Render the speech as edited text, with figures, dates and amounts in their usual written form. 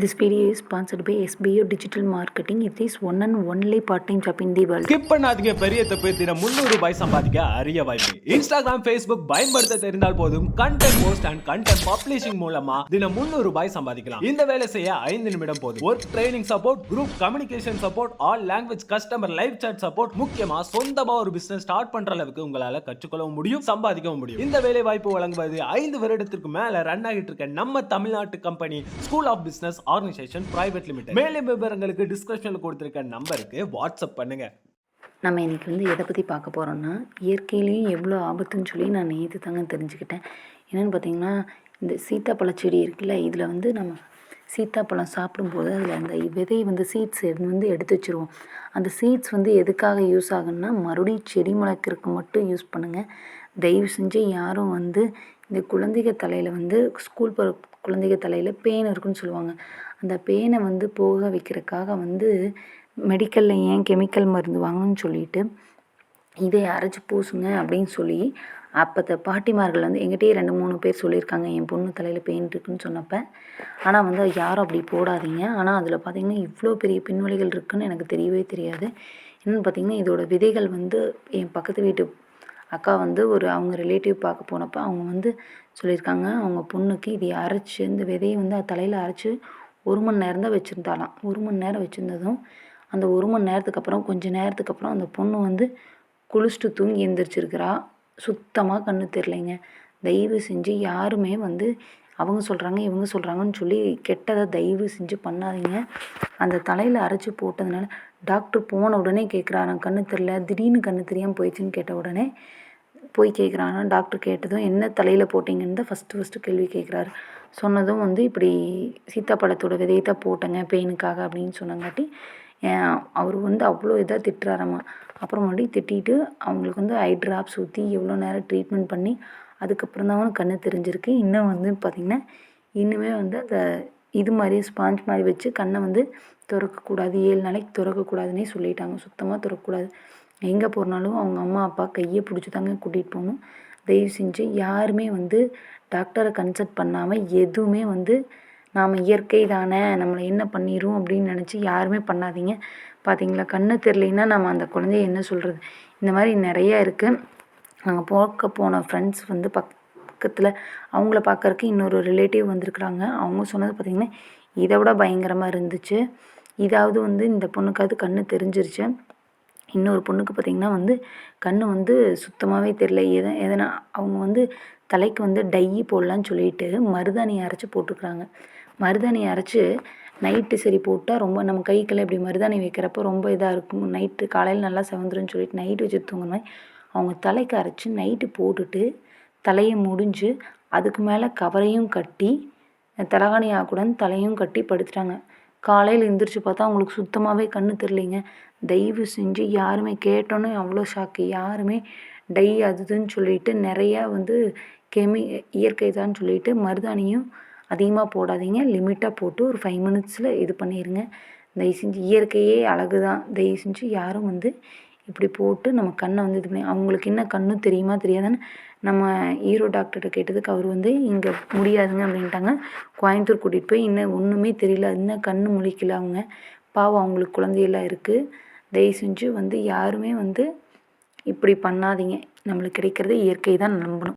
This video is sponsored by SBO Digital Marketing. It is one and only part-time job in the world. Skip பண்ணாதீங்க. பெரிய தப்பு. தினம் 300 ரூபாய் சம்பாதிக்க அரிய வாய்ப்பு. இன்ஸ்டாகிராம், ஃபேஸ்புக் பயன்படுத்த தெரிந்தால் போதும் content post and content publishing மூலமா தினம் 300 ரூபாய் சம்பாதிக்கலாம். இந்த வேலை செய்ய 5 நிமிடம் போதும். Work training support, group communication support, all language customer live chat support, முக்கியமா சொந்தமா ஒரு பிசினஸ் ஸ்டார்ட் பண்ற அளவுக்கு உங்களால கற்றுக்கொள்ளவும் முடியும், சம்பாதிக்கவும் முடியும். இந்த வேலை வாய்ப்பு வழங்குவது 5 வருடத்திற்கு மேல ரன் ஆகிட்டு இருக்க நம்ம தமிழ்நாட்டு company school of business organisation private limited. மேலும் விவரங்களுக்கு டிஸ்கிரிப்ஷன்ல கொடுத்திருக்க நம்பருக்கு வாட்ஸ்அப் பண்ணுங்க. நம்ம இன்றைக்கி எதை பற்றி பார்க்க போகிறோம்னா, இயற்கையிலையும் எவ்வளோ ஆபத்துன்னு சொல்லி நான் நேற்று தாங்க தெரிஞ்சுக்கிட்டேன். என்னென்னு பார்த்தீங்கன்னா, இந்த சீத்தாப்பழ செடி இருக்குல்ல, இதில் நம்ம சீத்தாப்பழம் சாப்பிடும்போது அதில் அந்த விதை சீட்ஸ் எடுத்து வச்சுருவோம். அந்த சீட்ஸ் எதுக்காக யூஸ் ஆகுன்னா, மறுபடியும் செடி முளைக்கிறதுக்கு மட்டும் யூஸ் பண்ணுங்கள். தயவு செஞ்சு யாரும் இந்த குழந்தைங்க தலையில் ஸ்கூல் போகிற குழந்தைங்க தலையில் பேன் இருக்குன்னு சொல்லுவாங்க. அந்த பேனை போக வைக்கிறதுக்காக மெடிக்கலில் ஏன் கெமிக்கல் மருந்து வாங்கணும்னு சொல்லிட்டு இதை அரைச்சி பூசுங்க அப்படின்னு சொல்லி அப்போத்த பாட்டிமார்கள் எங்கிட்டே 2-3 பேர் சொல்லியிருக்காங்க, என் பொண்ணு தலையில் பெயின் இருக்குன்னு சொன்னப்போ. ஆனால் யாரும் அப்படி போடாதீங்க. ஆனால் அதில் பார்த்திங்கன்னா இவ்வளோ பெரிய பின்வழிகள் இருக்குதுன்னு எனக்கு தெரியவே தெரியாது. என்னென்னு பார்த்திங்கன்னா, இதோட விதைகள் என் பக்கத்து வீட்டு அக்கா அவங்க ரிலேட்டிவ் பார்க்க போனப்போ அவங்க சொல்லியிருக்காங்க, அவங்க பொண்ணுக்கு இதை அரைச்சி இந்த விதையை தலையில் அரைச்சி 1 மணி நேரம் தான் வச்சுருந்தாலாம். 1 மணி நேரம் வச்சுருந்ததும் அந்த 1 மணி நேரத்துக்கு அப்புறம் கொஞ்சம் நேரத்துக்கு அப்புறம் அந்த பொண்ணு குளிச்சுட்டு தூங்கி எழுந்திரிச்சிருக்கிறா. சுத்தமாக கண்ணு தெரிலைங்க. தயவு செஞ்சு யாருமே அவங்க சொல்கிறாங்க இவங்க சொல்கிறாங்கன்னு சொல்லி கெட்டதை தயவு செஞ்சு பண்ணாதீங்க. அந்த தலையில் அரைச்சி போட்டதுனால டாக்டர் போன உடனே கேட்குறா, நான் கண்ணு தெரில, திடீர்னு கண்ணு தெரியாமல் போயிடுச்சுன்னு கேட்ட உடனே போய் கேட்குறாங்க. டாக்டர் கேட்டதும் என்ன தலையில் போட்டிங்கன்னு தான் ஃபஸ்ட்டு கேள்வி கேட்குறாரு. சொன்னதும் இப்படி சீத்தாப்பழத்தோட விதையை தான் போட்டேங்க பெயினுக்காக அப்படின்னு சொன்னங்காட்டி அவர் அவ்வளோ இதாக திட்டுறாராம்மா. அப்புறம் மறுபடியும் திட்டிட்டு அவங்களுக்கு ஐ ட்ராப்ஸ் ஊற்றி எவ்வளோ நேரம் ட்ரீட்மெண்ட் பண்ணி அதுக்கப்புறம் தான் கண்ணு தெரிஞ்சிருக்கு. இன்னும் பார்த்திங்கன்னா இன்னுமே அந்த இது மாதிரி ஸ்பாஞ்ச் மாதிரி வச்சு கண்ணை திறக்கக்கூடாது, 7 நாளைக்கு திறக்கக்கூடாதுன்னே சொல்லிட்டாங்க. சுத்தமாக திறக்கக்கூடாது. எங்கே போகிறனாலும் அவங்க அம்மா அப்பா கையை பிடிச்சி தாங்க கூட்டிகிட்டு போகணும். தயவு செஞ்சு யாருமே டாக்டரை கன்சல்ட் பண்ணாமல் எதுவுமே நாம் இயற்கை தானே நம்மளை என்ன பண்ணிடும் அப்படின்னு நினச்சி யாருமே பண்ணாதீங்க. பார்த்தீங்களா, கண்ணு தெரியலைன்னா நம்ம அந்த குழந்தைய என்ன சொல்கிறது? இந்த மாதிரி நிறையா இருக்குது. நாங்கள் பார்க்க போன ஃப்ரெண்ட்ஸ் பக்கத்தில் அவங்கள பார்க்கறக்கு இன்னொரு ரிலேட்டிவ் வந்திருக்குறாங்க. அவங்க சொன்னது பார்த்திங்கன்னா இதை விட பயங்கரமாக இருந்துச்சு. இதாவது இந்த பொண்ணுக்காவது கண்ணு தெரிஞ்சிருச்சு. இன்னொரு பொண்ணுக்கு பார்த்திங்கன்னா கண்ணு சுத்தமாகவே தெரியல. எதனா அவங்க தலைக்கு டை போடலான்னு சொல்லிட்டு மருதாணியை அரைச்சி போட்டுக்கிறாங்க. மருதாணி அரைச்சி நைட்டு சரி போட்டால் ரொம்ப நம்ம கைக்கெல்லாம் இப்படி மருதாணி வைக்கிறப்போ ரொம்ப இதாக இருக்கும். நைட்டு காலையில் நல்லா செவந்துருன்னு சொல்லிட்டு நைட்டு வச்சு தூங்குற மாதிரி அவங்க தலைக்கு அரைச்சி நைட்டு போட்டுட்டு தலையை முடிஞ்சு அதுக்கு மேலே கவரையும் கட்டி தலகாணி ஆக்கூடன்னு தலையும் கட்டி படுத்துட்டாங்க. காலையில் எழுந்திரிச்சு பார்த்தா அவங்களுக்கு சுத்தமாகவே கண்ணு தெரியலைங்க. தயவு செஞ்சு யாருமே கேட்டோன்னே அவ்வளோ ஷாக்கு. யாருமே டை அதுன்னு சொல்லிட்டு நிறையா இயற்கை தான் சொல்லிட்டு மருதாணியும் அதிகமாக போடாதீங்க. லிமிட்டாக போட்டு ஒரு 5 மினிட்ஸில் இது பண்ணிடுங்க. தயவு செஞ்சு இயற்கையே அழகு தான். தயவு செஞ்சு யாரும் இப்படி போட்டு நம்ம கண்ணை இது பண்ணி அவங்களுக்கு என்ன கண்ணு தெரியுமா தெரியாதான்னு நம்ம ஈரோ டாக்டர்கிட்ட கேட்டதுக்கு அவர் இங்கே முடியாதுங்க அப்படின்ட்டாங்க. கோயம்புத்தூர் கூட்டிகிட்டு போய் இன்னும் ஒன்றுமே தெரியல, இன்னும் கண்ணு முழிக்கல அவங்க. பாவம் அவங்களுக்கு குழந்தையெல்லாம் இருக்குது. தயவு செஞ்சு யாருமே இப்படி பண்ணாதீங்க. நம்மளுக்கு கிடைக்கிறது இயற்கை தான் நம்பணும்.